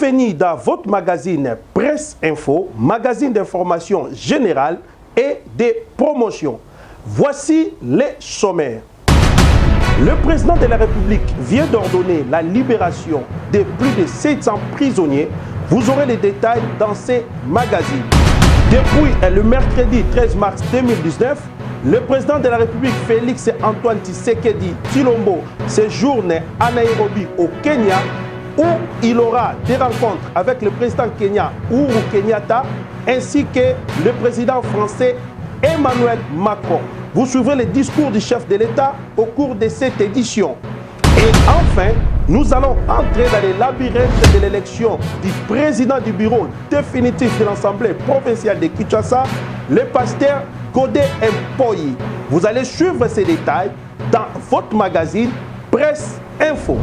Bienvenue dans votre magazine Presse Info, magazine d'information générale et de promotion. Voici les sommaires. Le président de la République vient d'ordonner la libération de plus de 700 prisonniers. Vous aurez les détails dans ces magazines. Depuis le mercredi 13 mars 2019, le président de la République Félix Antoine Tshisekedi Tshilombo séjourne à Nairobi au Kenya où il aura des rencontres avec le président Kenya Uhuru Kenyatta ainsi que le président français Emmanuel Macron. Vous suivrez le discours du chef de l'État au cours de cette édition. Et enfin, nous allons entrer dans les labyrinthes de l'élection du président du bureau définitif de l'Assemblée provinciale de Kinshasa, le pasteur Godé Mpoyi. Vous allez suivre ces détails dans votre magazine Presse Info.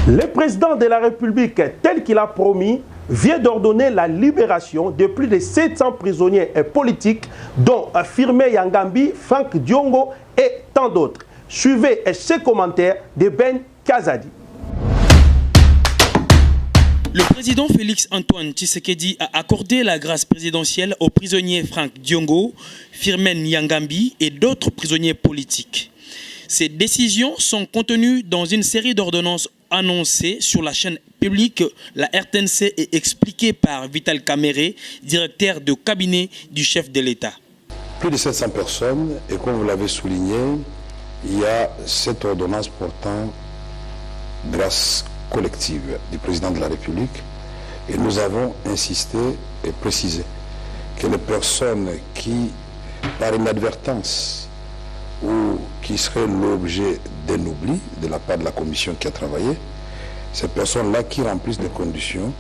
Le président de la République, tel qu'il a promis, vient d'ordonner la libération de plus de 700 prisonniers politiques, dont Firme Yangambi, Franck Diongo et tant d'autres. Suivez ces commentaires de Ben Kazadi. Le président Félix Antoine Tshisekedi a accordé la grâce présidentielle aux prisonniers Franck Diongo, Firmin Yangambi et d'autres prisonniers politiques. Ces décisions sont contenues dans une série d'ordonnances annoncées sur la chaîne publique, la RTNC, et expliquées par Vital Kamerhe, directeur de cabinet du chef de l'État. Plus de 700 personnes, et comme vous l'avez souligné, il y a cette ordonnance portant grâce collective du président de la République, et nous avons insisté et précisé que les personnes qui, par inadvertance ou qui seraient l'objet d'un oubli de la part de la commission qui a travaillé, ces personnes-là qui remplissent les conditions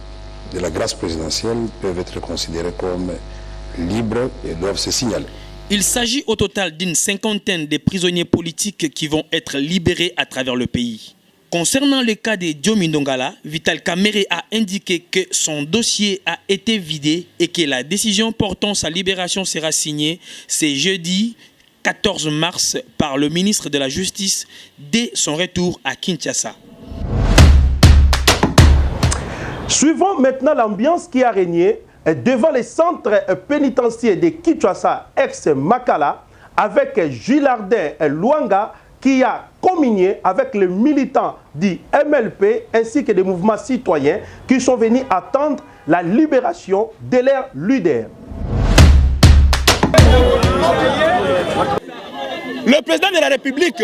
de la grâce présidentielle peuvent être considérées comme libres et doivent se signaler. Il s'agit au total d'une cinquantaine de prisonniers politiques qui vont être libérés à travers le pays. Concernant le cas de Diomi Ndongala, Vital Kamerhe a indiqué que son dossier a été vidé et que la décision portant sa libération sera signée ce jeudi 14 mars par le ministre de la Justice dès son retour à Kinshasa. Suivons maintenant l'ambiance qui a régné devant les centres pénitentiaires de Kinshasa ex-Makala avec Jules Ardin Luanga qui a communié avec les militants du MLP ainsi que des mouvements citoyens qui sont venus attendre la libération de leur leader. Le président de la République,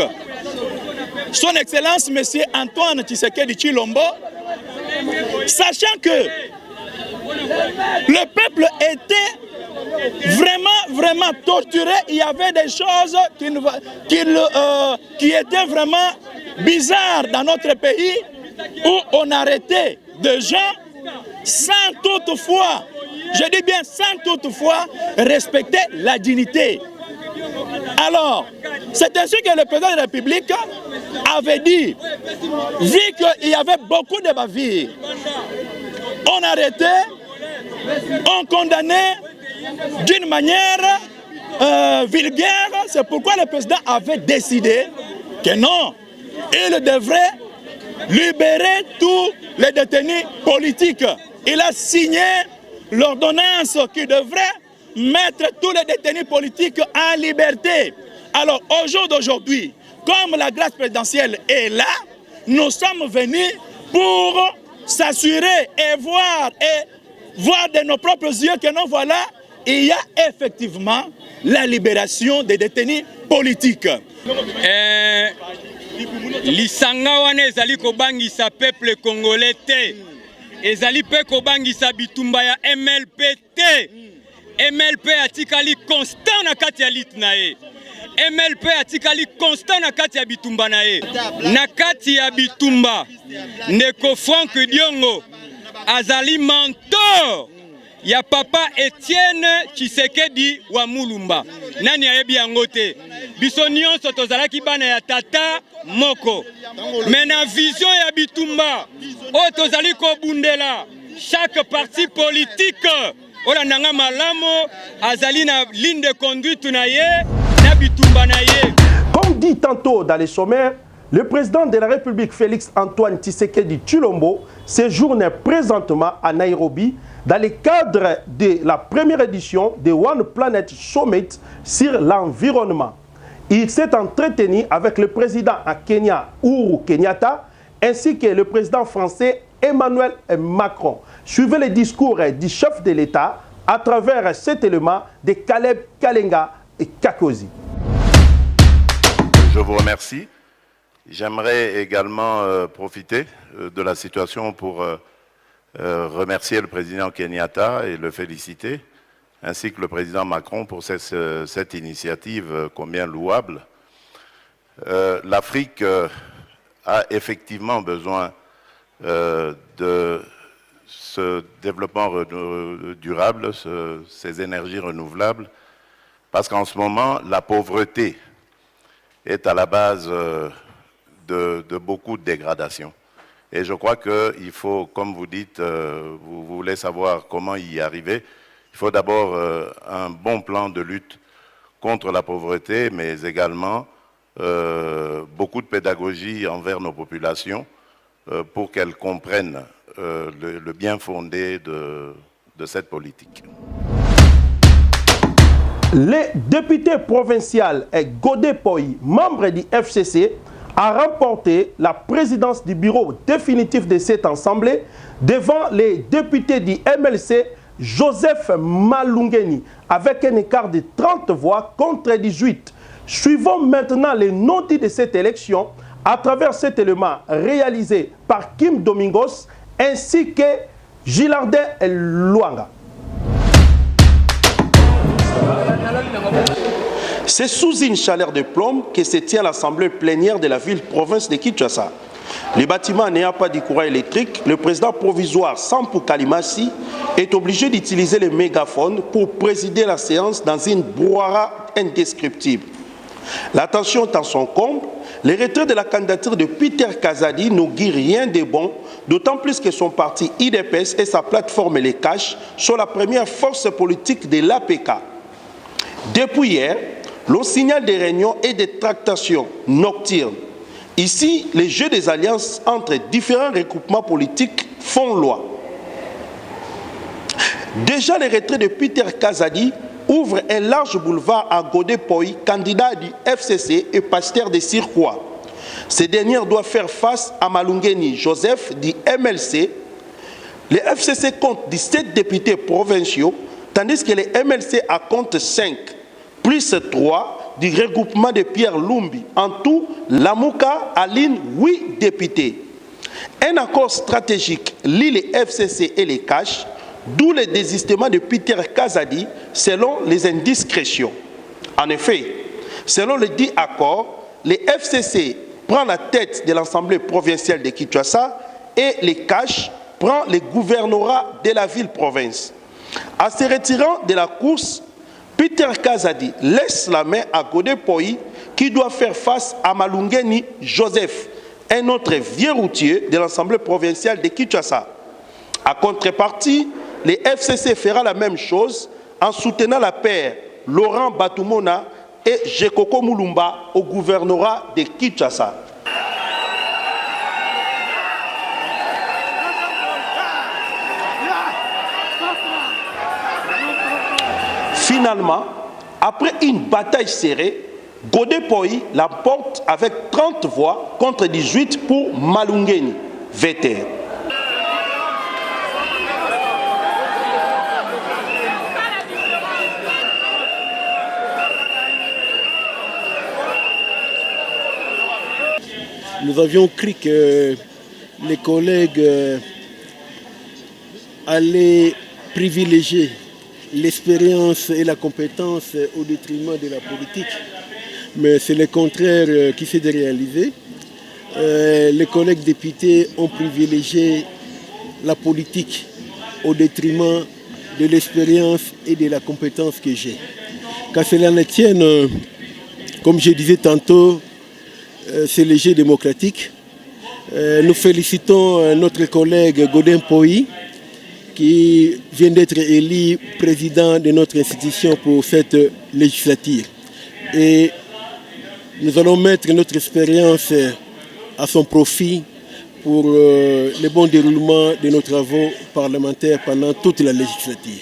son Excellence M. Antoine Tshisekedi Tshilombo, sachant que le peuple était vraiment torturé, il y avait des choses qui étaient vraiment bizarres dans notre pays, où on arrêtait des gens sans toutefois, je dis bien sans toutefois, respecter la dignité. Alors, c'est ainsi que le président de la République avait dit, vu qu'il y avait beaucoup de bavures, on arrêtait, on condamnait d'une manière vulgaire. C'est pourquoi le président avait décidé que non, il devrait libérer tous les détenus politiques. Il a signé l'ordonnance qui devrait mettre tous les détenus politiques en liberté. Alors, au jour d'aujourd'hui, comme la grâce présidentielle est là, nous sommes venus pour s'assurer et voir de nos propres yeux que non, voilà, il y a effectivement la libération des détenus politiques. Lisanga wana ezali kobangisa peuple congolais te. Ezali pe kobangisa bitumba ya MLP te. MLP atikali constant na kati ya lit na ye. MLP atikali constant na kati ya bitumba na ye. Na kati ya bitumba, ndeko Franck Diongo azali mentor ya papa Etienne Tshisekedi wa Mulumba. Nani ayebi yango te? Biso nyonso tozalaki bana ya tata moko. Mais na vision ya bitumba, o tozali kobundela chaque parti politique olandanga malamo azali na ligne de conduite na ye na bitumba na ye. Comme dit tantôt dans les sommaires, le président de la République Félix Antoine Tshisekedi Tshilombo séjourne présentement à Nairobi dans le cadre de la première édition de One Planet Summit sur l'environnement. Il s'est entretenu avec le président à Kenya, Uhuru Kenyatta, ainsi que le président français Emmanuel Macron. Suivez le discours du chef de l'État à travers cet élément de Caleb Kalenga et Kakosi. Je vous remercie. J'aimerais également profiter de la situation pour remercier le président Kenyatta et le féliciter, ainsi que le président Macron pour cette initiative combien louable. L'Afrique a effectivement besoin de ce développement durable, ces énergies renouvelables, parce qu'en ce moment, la pauvreté est à la base de beaucoup de dégradations. Et je crois qu'il faut, comme vous dites, vous voulez savoir comment y arriver, il faut d'abord un bon plan de lutte contre la pauvreté, mais également beaucoup de pédagogie envers nos populations pour qu'elles comprennent le bien fondé de cette politique. Le député provincial Godé Poi, membre du FCC, a remporté la présidence du bureau définitif de cette assemblée devant les députés du MLC Joseph Malungeni avec un écart de 30 voix contre 18. Suivons maintenant les non-dits de cette élection à travers cet élément réalisé par Kim Domingos ainsi que Gilardin Luanga. C'est sous une chaleur de plomb que se tient l'assemblée plénière de la ville-province de Kinshasa. Le bâtiment n'ayant pas de courant électrique, le président provisoire Sampou Kalimasi est obligé d'utiliser le mégaphone pour présider la séance dans une brouhaha indescriptible. La tension est en son comble. Le retrait de la candidature de Peter Kazadi n'augure rien de bon, d'autant plus que son parti IDPS et sa plateforme Les Caches sont la première force politique de l'APK. Depuis hier, l'on signale des réunions et des tractations nocturnes. Ici, les jeux des alliances entre différents regroupements politiques font loi. Déjà, le retrait de Peter Kazadi ouvre un large boulevard à Godé Poi, candidat du FCC et pasteur de Sirkwa. Ce dernier doit faire face à Malungeni Joseph du MLC. Le FCC compte 17 députés provinciaux, tandis que le MLC a compte 5, plus 3 du regroupement de Pierre Lumbi. En tout, Lamouka aligne 8 députés. Un accord stratégique lie les FCC et les Caches, d'où le désistement de Peter Kazadi selon les indiscrétions. En effet, selon le dit accord, le FCC prend la tête de l'Assemblée provinciale de Kinshasa et les Caches prend le gouvernorat de la ville-province. En se retirant de la course, Peter Kazadi laisse la main à Godé Poi qui doit faire face à Malungeni Joseph, un autre vieux routier de l'Assemblée provinciale de Kinshasa. À contrepartie, le FCC fera la même chose en soutenant la paire Laurent Batumona et Jekoko Mulumba au gouvernorat de Kinshasa. Finalement, après une bataille serrée, Godé Poi l'emporte avec 30 voix contre 18 pour Malungeni, VTR. Nous avions cru que les collègues allaient privilégier l'expérience et la compétence au détriment de la politique, mais c'est le contraire qui s'est réalisé. Les collègues députés ont privilégié la politique au détriment de l'expérience et de la compétence que j'ai. Qu'à cela ne tienne, comme je disais tantôt, c'est le jeu démocratique. Nous félicitons notre collègue Godé Poi qui vient d'être élu président de notre institution pour cette législature. Et nous allons mettre notre expérience à son profit pour le bon déroulement de nos travaux parlementaires pendant toute la législature.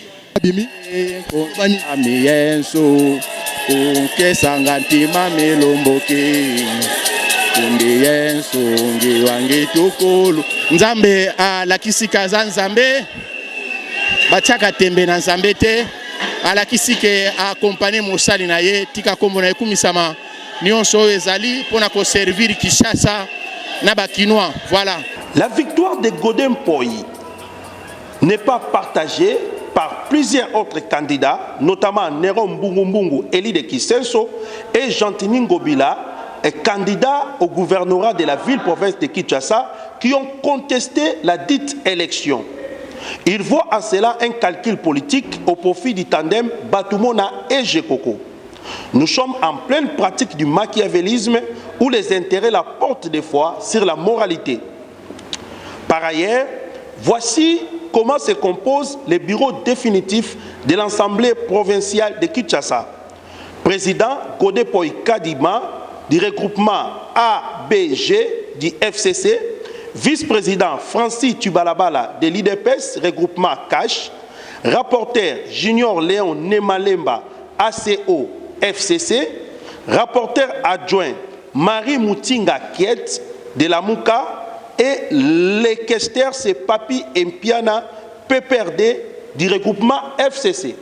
Nzambe alakisi kaza Nzambe batiaka tembe na Nzambe te alakisi ke accompagner mosali na ye tika kombo na ekumisama nyonso ezali pona ko servir Kinshasa na bakinois. Voilà. La victoire de Godin Poi n'est pas partagée par plusieurs autres candidats, notamment Nero Mbungu Eli de Kisenso et Gentini Ngobila, candidats au gouvernorat de la ville-province de Kinshasa, qui ont contesté la dite élection. Ils voient en cela un calcul politique au profit du tandem Batumona et Jekoko. Nous sommes en pleine pratique du machiavélisme où les intérêts la portent des fois sur la moralité. Par ailleurs, voici comment se compose le bureau définitif de l'Assemblée provinciale de Kinshasa. Président Godepoi Kadima du regroupement ABG du FCC, vice-président Francis Tubalabala de l'IDPS, regroupement CASH, rapporteur Junior Léon Nemalemba, ACO, FCC, rapporteur adjoint Marie Moutinga Kiet de la Mouka et l'équesteur c'est Papi Mpiana PPRD du regroupement FCC.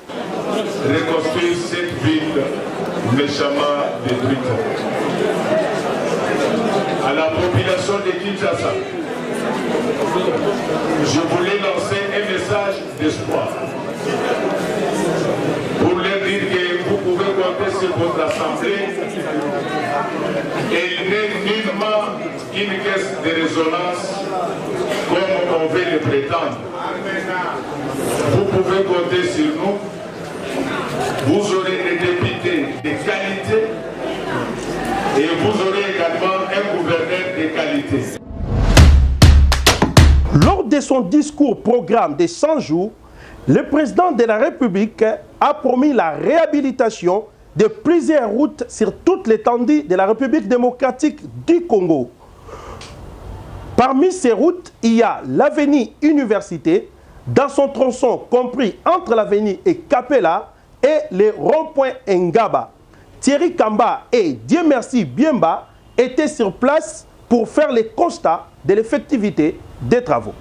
Reconstruire cette ville méchamment détruite. À la population de Kinshasa, je voulais lancer un message d'espoir pour leur dire que vous pouvez compter sur votre assemblée. Elle n'est nullement une caisse de résonance comme on veut le prétendre. Vous pouvez compter sur nous. Vous aurez des députés de qualité et vous aurez également un gouverneur de qualité. Lors de son discours programme de 100 jours, le président de la République a promis la réhabilitation de plusieurs routes sur toute l'étendue de la République démocratique du Congo. Parmi ces routes, il y a l'avenue Université, dans son tronçon compris entre l'avenue et Capella et le rond-point Ngaba. Thierry Kamba et Dieu merci Biemba étaient sur place pour faire le constat de l'effectivité des travaux.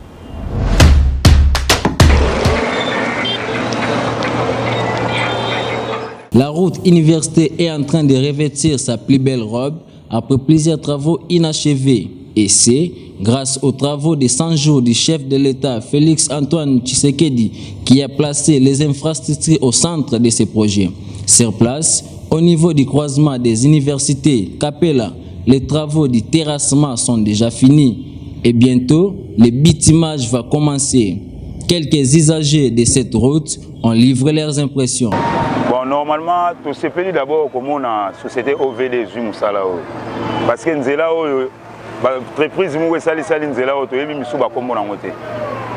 La route Université est en train de revêtir sa plus belle robe après plusieurs travaux inachevés. Et c'est grâce aux travaux de 100 jours du chef de l'État Félix Antoine Tshisekedi qui a placé les infrastructures au centre de ces projets. Sur place, au niveau du croisement des universités Capella, les travaux du terrassement sont déjà finis et bientôt le bitumage va commencer. Quelques usagers de cette route ont livré leurs impressions. Bon, normalement, tout se fait d'abord comme on a société OVD Zumoussala. Parce que nous avons l'entreprise qui sali nzela oto yebi misu ba kombo na ngote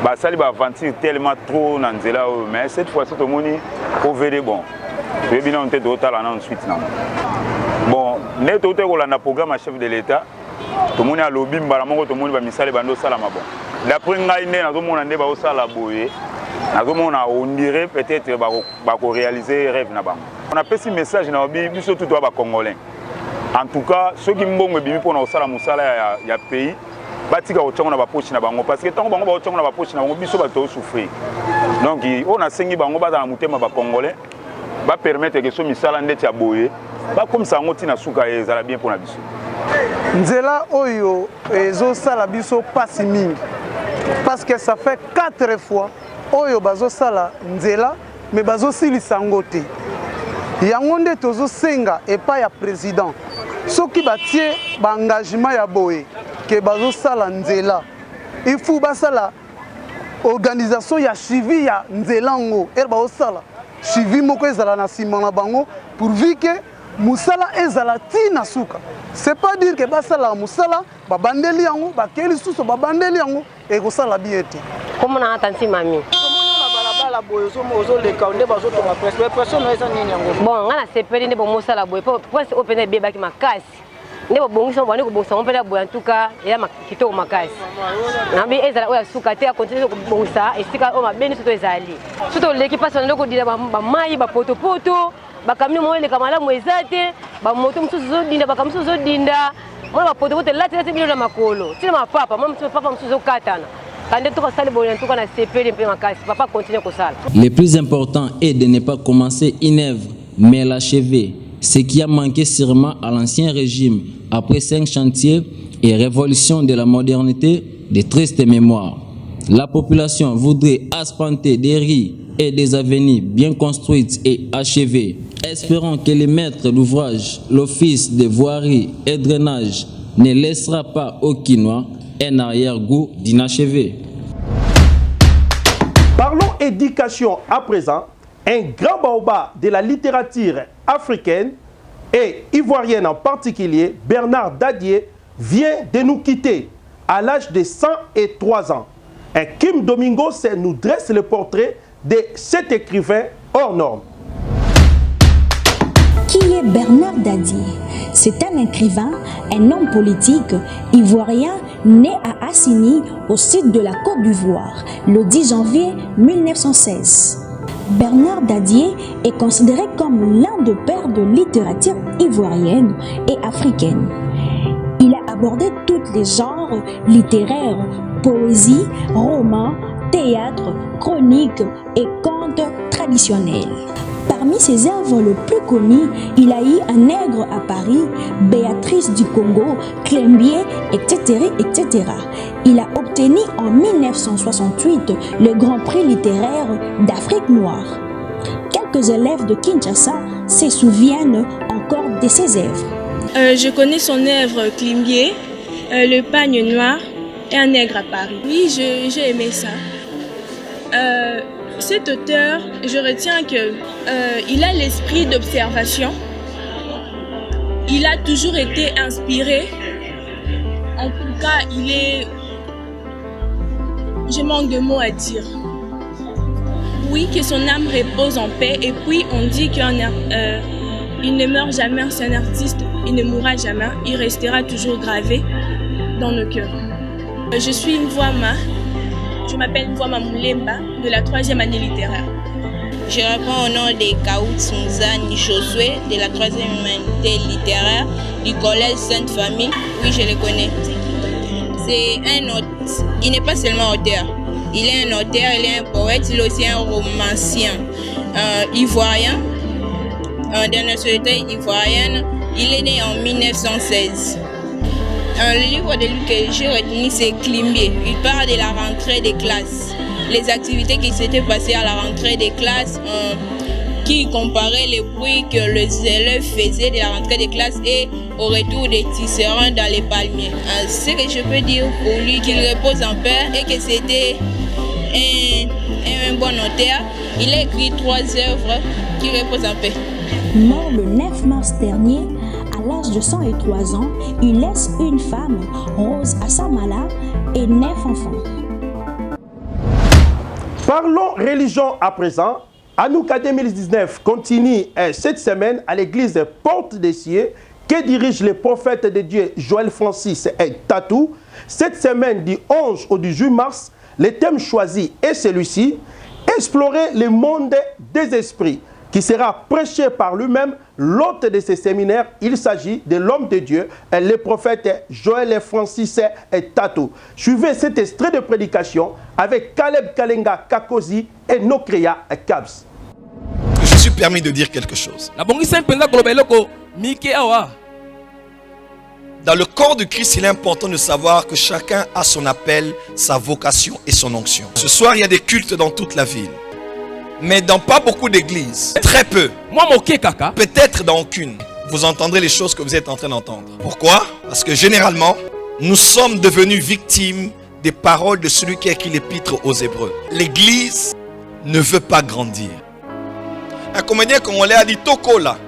ba sali ba aventure tellement trop na nzela mais cette fois-ci to moni OVD bon yebi na onte do tala na ensuite na bon neto te ko la na programme chef de l'état to moni alobi mbala moko to moni ba misale bando sala ma bon d'après ngai ne na zo mona nde ba o sala boye na zo mona on dirait peut-être ba ko réaliser rêve na bango on a pesi message na obi biso tout ba congolais. En tout cas, ceux qui m'ont dit pour nous faire musala ya pays, batika otchanga na bapoche na bango parce que tant bango ba otchanga na bapoche na bango biso ba to souffrir. Donc on a sengi bango ba na mutema ba congolais, ba permettre que so misala ndeti ya boye, ba comme ça ngoti na suka ezala bien pour na biso. Nzela oyo ezo sala biso pasi mingi parce que ça fait 4 fois oyo bazo sala nzela mais bazo silisa ngote. Yango nde tozo senga epa ya président. Soki batie ba engagement ya boye ke bazo sala nzela. Il faut basala organisation ya suivi ya nzela ngo er bazo sala suivi moko ezala na sima na bango pourvu que musala ezala tina suka. C'est pas dire que basala musala ba bandeli yango ba keli suso ba bandeli yango e ko sala biete. Comment na atanti mami? Bon, on a sepeli ne bon mosala boy pour opener beba ki makasi. ne bobongisa bwana kobongisa mpela boya en tout cas ya kitoko makasi nambi ezala oya suka te continue kobongisa esika o mabeni soto ezali soto leki pasa ndoko dira ba mai ba poto bakamni moele kamala mwezate ba moto msusu zodinda bakamsusu zodinda mwana ba poto lati bino na makolo tina mapapa mama papa msusu katana. Le plus important est de ne pas commencer une œuvre, mais l'achever. Ce qui a manqué sûrement à l'ancien régime, après 5 chantiers et révolution de la modernité, de tristes mémoires. La population voudrait aspenter des rues et des avenues bien construites et achevées. Espérons que les maîtres d'ouvrage, l'office de voirie et drainage, ne laissera pas aux Quinois un arrière-goût d'inachevé. Parlons éducation à présent. Un grand baobab de la littérature africaine et ivoirienne en particulier, Bernard Dadier, vient de nous quitter à l'âge de 103 ans. Et Kim Domingos nous dresse le portrait de cet écrivain hors norme. Qui est Bernard Dadier? C'est un écrivain, un homme politique ivoirien né à Assini, au sud de la Côte d'Ivoire, le 10 janvier 1916. Bernard Dadier est considéré comme l'un des pères de littérature ivoirienne et africaine. Il a abordé tous les genres littéraires, poésie, romans, théâtre, chroniques et contes traditionnels. Parmi ses œuvres les plus connues, il a eu Un nègre à Paris, Béatrice du Congo, Clembier, etc., etc. Il a obtenu en 1968 le Grand Prix littéraire d'Afrique noire. Quelques élèves de Kinshasa se souviennent encore de ses œuvres. Je connais son œuvre Clembier, Le pagne noir et Un nègre à Paris. Oui, j'ai aimé ça. Cet auteur, je retiens qu'il a l'esprit d'observation. Il a toujours été inspiré. En tout cas, il est... Je manque de mots à dire. Oui, que son âme repose en paix. Et puis, on dit qu'il ne meurt jamais. C'est un artiste, il ne mourra jamais. Il restera toujours gravé dans nos cœurs. Je suis Mvouama. Je m'appelle Mvouama Moulemba, de la 3e année littéraire. Je réponds au nom de Kaout Soumzani Josué, de la 3e année littéraire du collège Sainte-Famille. Oui, je le connais. C'est un auteur. Il n'est pas seulement auteur. Il est un auteur, il est un poète, il est aussi un romancier ivoirien, de nationalité ivoirienne. Il est né en 1916. Le livre de lui que j'ai retenu, c'est Clembier. Il parle de la rentrée des classes. Les activités qui s'étaient passées à la rentrée des classes, qui comparaient les bruits que les élèves faisaient de la rentrée des classes et au retour des tisserands dans les palmiers. Ce que je peux dire pour lui, qu'il repose en paix et que c'était un bon auteur. Il a écrit 3 œuvres qui reposent en paix. Mort le 9 mars dernier, à l'âge de 103 ans, il laisse une femme, Rose Assamala, et 9 enfants. Parlons religion à présent. Hanouka 2019 continue cette semaine à l'église Porte des Cieux que dirige le prophète de Dieu Joël Francis Tatou. Cette semaine du 11 au 18 mars, le thème choisi est celui-ci, explorer le monde des esprits, qui sera prêché par lui-même. L'hôte de ce séminaire, il s'agit de l'homme de Dieu, le prophète Joël Francis Tatou. Suivez cet extrait de prédication avec Caleb Kalenga Kakozi et Nokria Kabs. Je suis permis de dire quelque chose. Dans le corps de Christ, il est important de savoir que chacun a son appel, sa vocation et son onction. Ce soir, il y a des cultes dans toute la ville. Mais dans pas beaucoup d'églises, très peu, peut-être dans aucune, vous entendrez les choses que vous êtes en train d'entendre. Pourquoi? Parce que généralement, nous sommes devenus victimes des paroles de celui qui a écrit l'épître aux Hébreux. L'église ne veut pas grandir. Un comédien congolais a dit Tokola.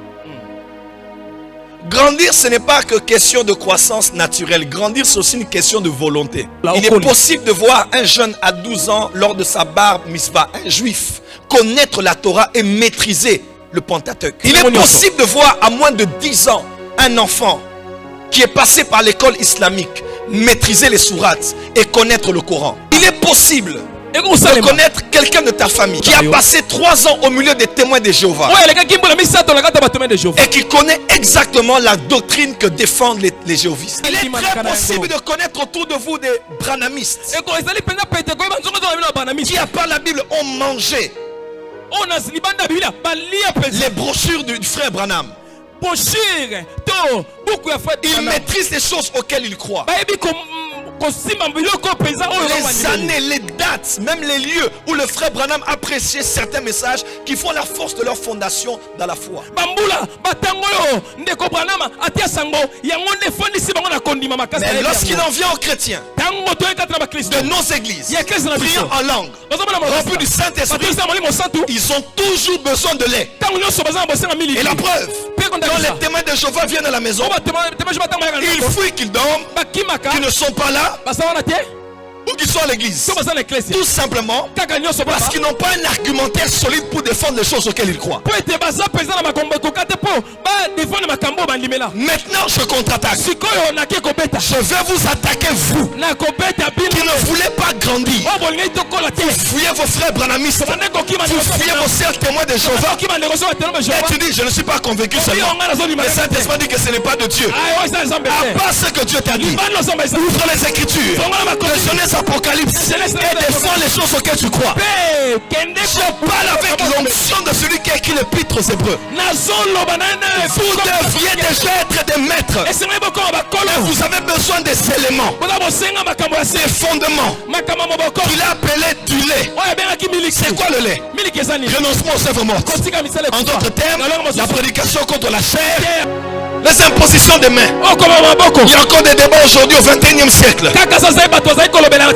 Grandir, ce n'est pas que question de croissance naturelle. Grandir, c'est aussi une question de volonté. Il est possible de voir un jeune à 12 ans, lors de sa barbe misva, un juif, connaître la Torah et maîtriser le Pentateuque. Il est possible de voir à moins de 10 ans un enfant qui est passé par l'école islamique, maîtriser les sourates et connaître le Coran. Il est possible de connaître quelqu'un de ta famille qui a passé 3 ans au milieu des témoins de Jéhovah et qui connaît exactement la doctrine que défendent les jéhovistes. Il est très possible de connaître autour de vous des branamistes qui, à part la Bible, ont mangé les brochures du frère Branham. Il maîtrise les choses auxquelles il croit. Les années, les dates, même les lieux où le frère Branham appréciait certains messages qui font la force de leur fondation dans la foi. Mais lorsqu'il en vient aux chrétiens de nos églises, priant en langue, remplis du Saint-Esprit, ils ont toujours besoin de lait. Et la preuve, quand les témoins de Jéhovah viennent à la maison, ils fuient qu'ils dorment, qu'ils ne sont pas là, ou qu'ils sont à l'église. Tout simplement parce qu'ils n'ont pas un argumentaire solide pour défendre les choses auxquelles ils croient. Maintenant je contre-attaque. Je vais vous attaquer, vous qui ne voulez pas grandir. Vous fouillez vos frères branamistes, vous fouillez vos sœurs témoins de Jéhovah, et tu dis je ne suis pas convaincu seulement. Le Saint-Esprit dit que ce n'est pas de Dieu. À part ce que Dieu t'a dit, ouvre les Écritures, le Genèse, Apocalypse, et défends les choses auxquelles tu crois. Je parle avec l'onction de celui qui a écrit l'épître aux Hébreux. Vous devriez déjà être des maîtres. Et vous avez besoin des éléments, des fondements qu'il a appelé du lait. C'est quoi le lait? Renoncement aux œuvres mortes. En d'autres termes, la prédication contre la chair, les impositions des mains. Il y a encore des débats aujourd'hui au 21e siècle.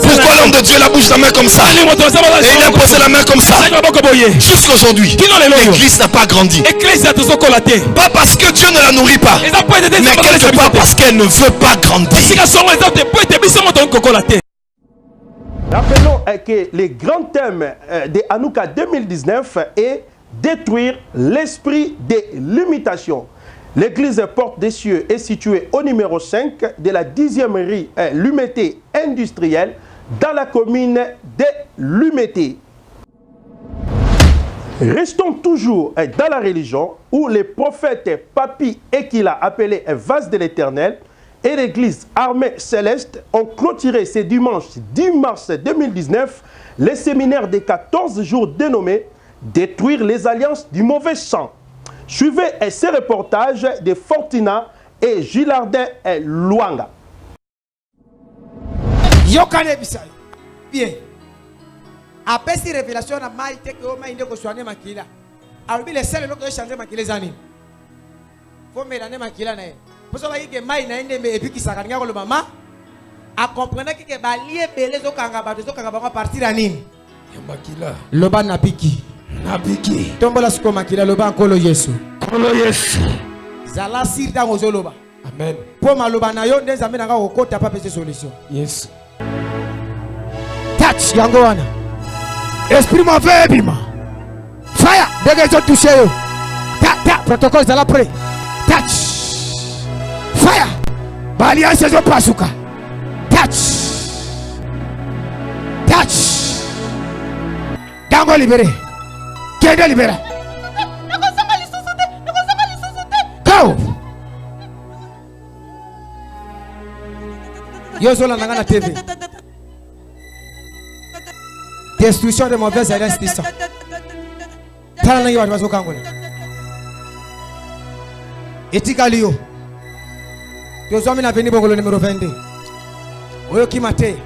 Pourquoi l'homme de Dieu la bouge la main comme ça? Et il a posé la main comme ça. Jusqu'à aujourd'hui, l'église n'a pas grandi. Pas parce que Dieu ne la nourrit pas, mais quelque part parce qu'elle ne veut pas grandir. Rappelons que le grand thème de Hanouka 2019 est détruire l'esprit de l'imitation. L'église Porte des Cieux est située au numéro 5 de la 10e rue Lumété industrielle dans la commune de Lumété. Restons toujours dans la religion où les prophètes Papi Ekila appelé vase de l'Éternel et l'église Armée Céleste ont clôturé ce dimanche 10 mars 2019 le séminaire de 14 jours dénommé Détruire les alliances du mauvais sang. Suivez ces reportages de Fortina et Gilardin Luanga. Yokane Bissaï. Bien. Après ces révélations, on a mal été que on a indé kosuane makila. Alors les seuls locaux de changer makila zani. Faut me l'année makila na. Pour ça que mai na indé mais et puis qui s'arrête le maman. A comprendre que balié belé zo kanga ba zo kanga ba partir à nini. Makila. Loba na piki. Nabiki. Tombola suko makila loba nkolo Yesu. Nkolo Yesu. Zala sirda ngozoloba. Amen. Po maloba na yo ndeza mina nga kokota pa pese solution. Yes. Touch yango wana. Esprit mauvais bima. Fire. Dégage tout toucher yo. Ta protocole zala prêt. Touch. Fire. Balia sezo pasuka. Touch. Touch. Dango libéré. Kende libera. Go. Yozola nangana TV. Destruction de mauvaises institutions. Tala nangi watu wasokangola. Etikaliyo. Yozomi na veni bongolo numéro 22. Oyo kimate.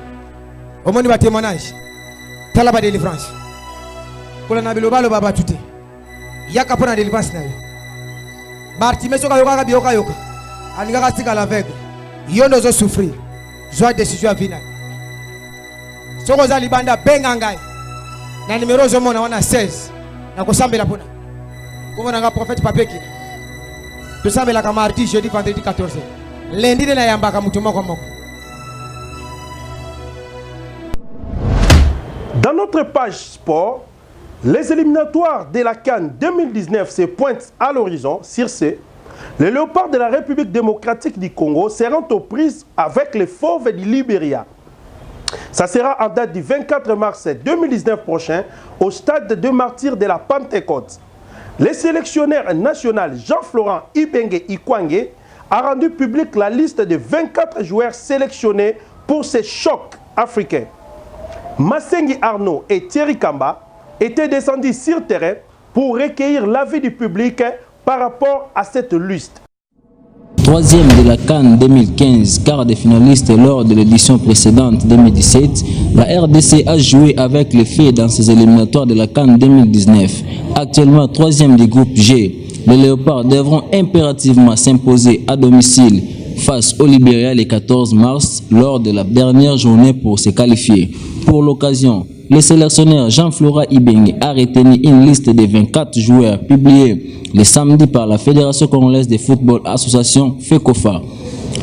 Omoni ba témoignage. Tala ba délivrance. Kola na bilobalo baba tute. Yaka pona délivrance na yo. Bartimée soka yoka bioka yoka. Aninga tika la veille. Yondo zo souffrir. Joie décision à venir. Soko za libanda benga ngai. Na numéro zo mona wana 16. Na kosambela pona. Komo na prophète papeki. To sambela ka mardi, jeudi, vendredi 14. Lundi na yambaka mutu moko moko. Dans notre page sport, les éliminatoires de la CAN 2019 se pointent à l'horizon. Sur ce, Les léopards de la République démocratique du Congo seront aux prises avec les fauves du Libéria. Ça sera en date du 24 mars 2019 prochain au stade de martyrs de la Pentecôte. Le sélectionneur national Jean-Florent Ibenge Ikwange a rendu public la liste de 24 joueurs sélectionnés pour ces chocs africains. Massengi Arnaud et Thierry Kamba étaient descendus sur terrain pour recueillir l'avis du public par rapport à cette liste. Troisième de la CAN 2015, quart de finaliste lors de l'édition précédente 2017, la RDC a joué avec les filles dans ses éliminatoires de la CAN 2019. Actuellement troisième du groupe G, les Léopards devront impérativement s'imposer à domicile face au Libéria le 14 mars lors de la dernière journée pour se qualifier. Pour l'occasion, le sélectionneur Jean-Florent Ibenge a retenu une liste de 24 joueurs publiée le samedi par la Fédération congolaise de football association FECOFA.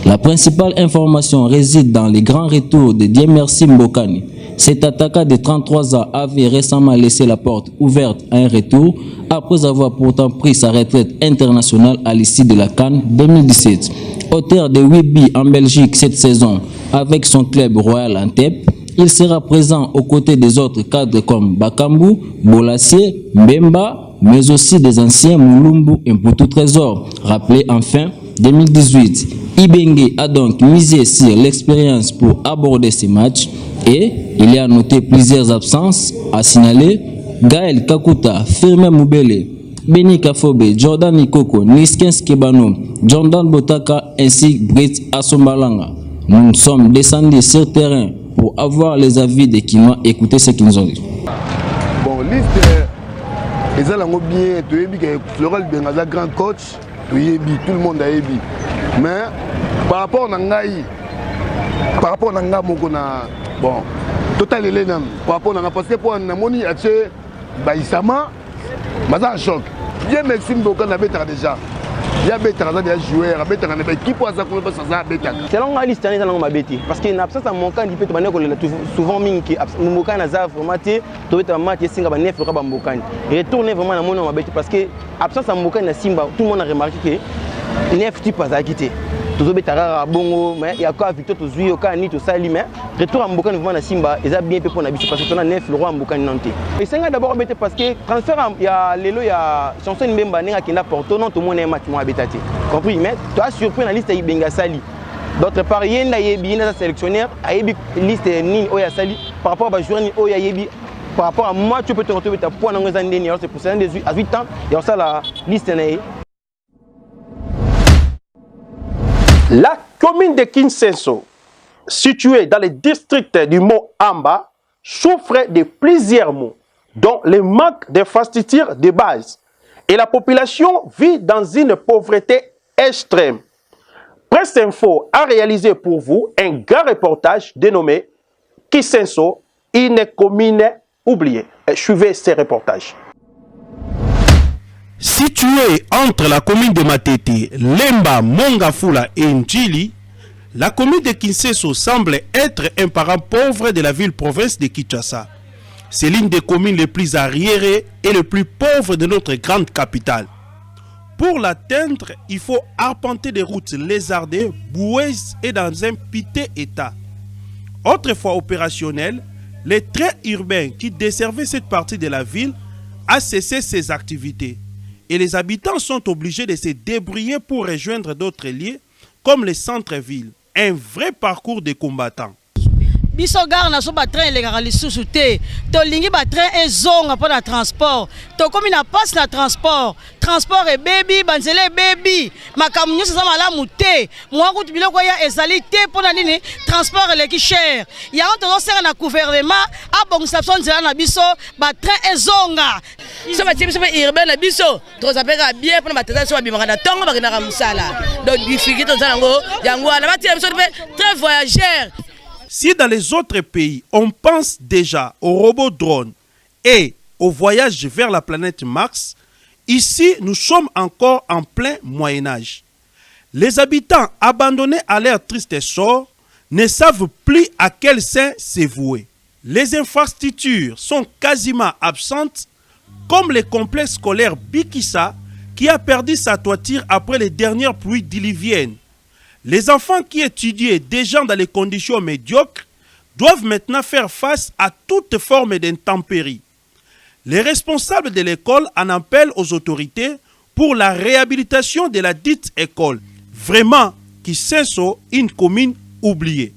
La principale information réside dans les grands retours de Diemersi Mbokani. Cet attaquant de 33 ans avait récemment laissé la porte ouverte à un retour après avoir pourtant pris sa retraite internationale à l'issue de la CAN 2017. Auteur de 8 buts en Belgique cette saison avec son club Royal Antep, il sera présent aux côtés des autres cadres comme Bakambu, Bolassier, Mbemba, mais aussi des anciens Moulumbu et Mputu Trésor. Rappelé enfin 2018, Ibenge a donc misé sur l'expérience pour aborder ces matchs et il y a noté plusieurs absences à signaler. Gaël Kakuta, Firmin Moubele, Beni Kafobe, Jordan Nikoko, Niskens Kebano, Jordan Botaka ainsi que Britt Assombalanga. Nous sommes descendus sur terrain pour avoir les avis des Kinois. Écoutez ce qu'ils nous ont dit. Bon, liste, les gens bien, tu es Florent Bengaza, grand coach, tout le monde a ébi. Mais par rapport à Nangaï, par rapport à Nangaï, bon, total est là. Par rapport à parce que pour Namoni, Baïsama, mais en choc. Bien Maxime Bokan a déjà. Il y a des joueurs, qui peut ça pour ça c'est long la liste dans ma bêtise parce qu'il n'a absence à mon camp il peut souvent mingi mon camp na vraiment to être match singa ba neuf ka ba mbokan retourner vraiment na mon bêtise parce que absence à mon camp na Simba tout le monde a remarqué que neuf type pas quitté toujours betara bongo mais il y a quoi Victor to zui ka ni to sali mais retour à mbokan vraiment na Simba ils a bien peu pour na biso parce que on a neuf le roi mbokan nanté et singa d'abord bêtise parce que transfert il y a lelo il y a chanson Mbemba ninga kinda Porto non tout le monde est match moi betati compris mais toi surpris la liste Ibenga Sali d'autre part il y a yebi na sélectionneur a yebi liste ni oya Sali par rapport à joueur ni oya yebi par rapport à moi tu peux te retrouver ta point dans les années c'est pour ça à 8 ans il y a ça la liste na. La commune de Kinsenso, située dans le district du mont Amba, souffre de plusieurs maux, dont le manque d'infrastructures de base. Et la population vit dans une pauvreté extrême. Presse Info a réalisé pour vous un grand reportage dénommé Kinsenso, une commune oubliée. Suivez ce reportage. Située entre la commune de Matete, Lemba, Mongafula et Njili, la commune de Kinsenso semble être un parent pauvre de la ville-province de Kinshasa. C'est l'une des communes les plus arriérées et les plus pauvres de notre grande capitale. Pour l'atteindre, il faut arpenter des routes lézardées, boueuses et dans un piteux état. Autrefois opérationnel, les trains urbains qui desservaient cette partie de la ville a cessé ses activités. Et les habitants sont obligés de se débrouiller pour rejoindre d'autres lieux comme les centres-villes. Un vrai parcours de combattants. biso gare na so ba train elengaka lisusu te tolingi ba train ezonga mpo na transport tokomi na passe na transport ebebi banzela ebebi makambo nyonso eza malamu te mwa kutu biloko ya ezali te mpo na nini transport eleki cher yango tozosenga na gouvernement abongisa biso nzela na biso ba train ezonga so batie biso mpe urbain na biso tozapeka bien mpona batata biso babimaka na ntongo bakendaka mosala donc difficulté toza yango wana batia biso mpe très voyageur. Si dans les autres pays, on pense déjà aux robots drones et au voyage vers la planète Mars, ici, nous sommes encore en plein Moyen-Âge. Les habitants, abandonnés à leur triste sort, ne savent plus à quel saint se vouer. Les infrastructures sont quasiment absentes, comme les complexes scolaires Bikissa, qui a perdu sa toiture après les dernières pluies diluviennes. Les enfants qui étudiaient déjà dans les conditions médiocres doivent maintenant faire face à toute forme d'intempéries. Les responsables de l'école en appellent aux autorités pour la réhabilitation de la dite école. Vraiment, Kisenso, une commune oubliée.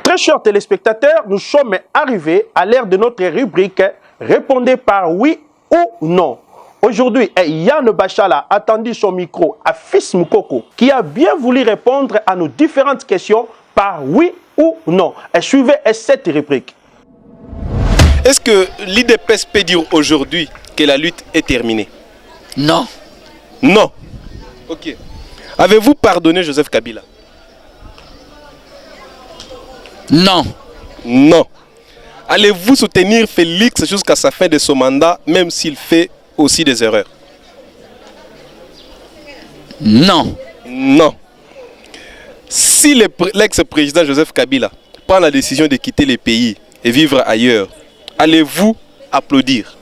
Très chers téléspectateurs, nous sommes arrivés à l'ère de notre rubrique « Répondez par oui ou non ». Aujourd'hui, Yann Bachala a tendu son micro à Fils Moukoko qui a bien voulu répondre à nos différentes questions par oui ou non. Suivez cette rubrique. Est-ce que l'IDPS peut dire aujourd'hui que la lutte est terminée? Non. Non. Ok. Avez-vous pardonné Joseph Kabila? Non. Non. Allez-vous soutenir Félix jusqu'à sa fin de son mandat, même s'il fait aussi des erreurs? Non. Non. Si l'ex-président Joseph Kabila prend la décision de quitter le pays et vivre ailleurs, allez-vous applaudir?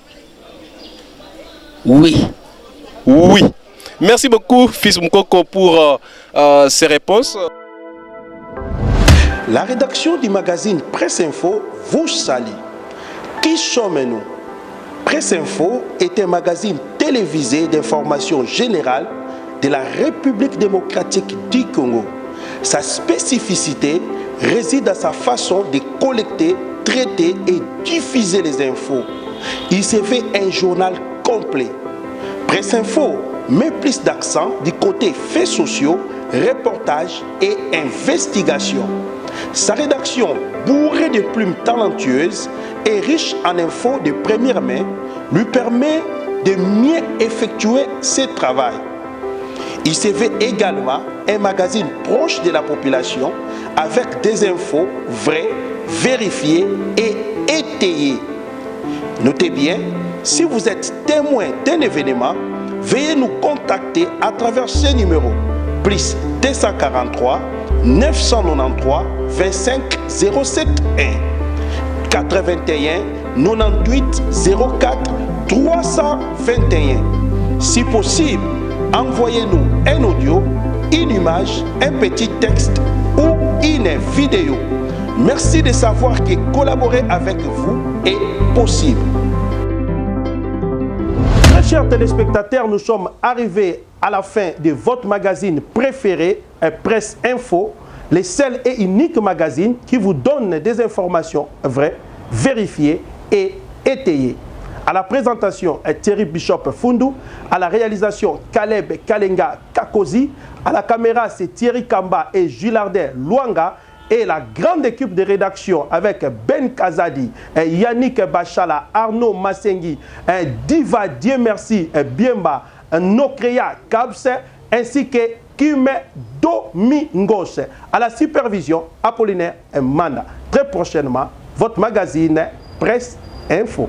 Oui. Oui. Merci beaucoup, Fils Moukoko, pour ces réponses. La rédaction du magazine Presse Info vous salue. Qui sommes-nous? Presse Info est un magazine télévisé d'information générale de la République démocratique du Congo. Sa spécificité réside dans sa façon de collecter, traiter et diffuser les infos. Il se fait un journal complet. Presse Info met plus d'accent du côté faits sociaux, reportages et investigations. Sa rédaction, bourrée de plumes talentueuses et riche en infos de première main, lui permet de mieux effectuer ses travaux. Il se fait également un magazine proche de la population avec des infos vraies, vérifiées et étayées. Notez bien, si vous êtes témoin d'un événement, veuillez nous contacter à travers ce numéro, plus 243 993 25 07 1 81 98 04 321. Si possible, envoyez-nous un audio, une image, un petit texte ou une vidéo. Merci de savoir que collaborer avec vous est possible. Très chers téléspectateurs, nous sommes arrivés à la fin de votre magazine préféré, Presse Info, le seul et unique magazine qui vous donne des informations vraies, vérifiées et étayées. À la présentation, Thierry Bishop Fundu. À la réalisation, Caleb Kalenga Kakozi. À la caméra, c'est Thierry Kamba et Gilardin Luanga. Et la grande équipe de rédaction avec Ben Kazadi, Yannick Bachala, Arnaud Massengi, Diva Dieu merci, Biemba, Nokreya Kabse, ainsi que Kime Domingos. À la supervision, Apollinaire Manda. Très prochainement, votre magazine Presse Info.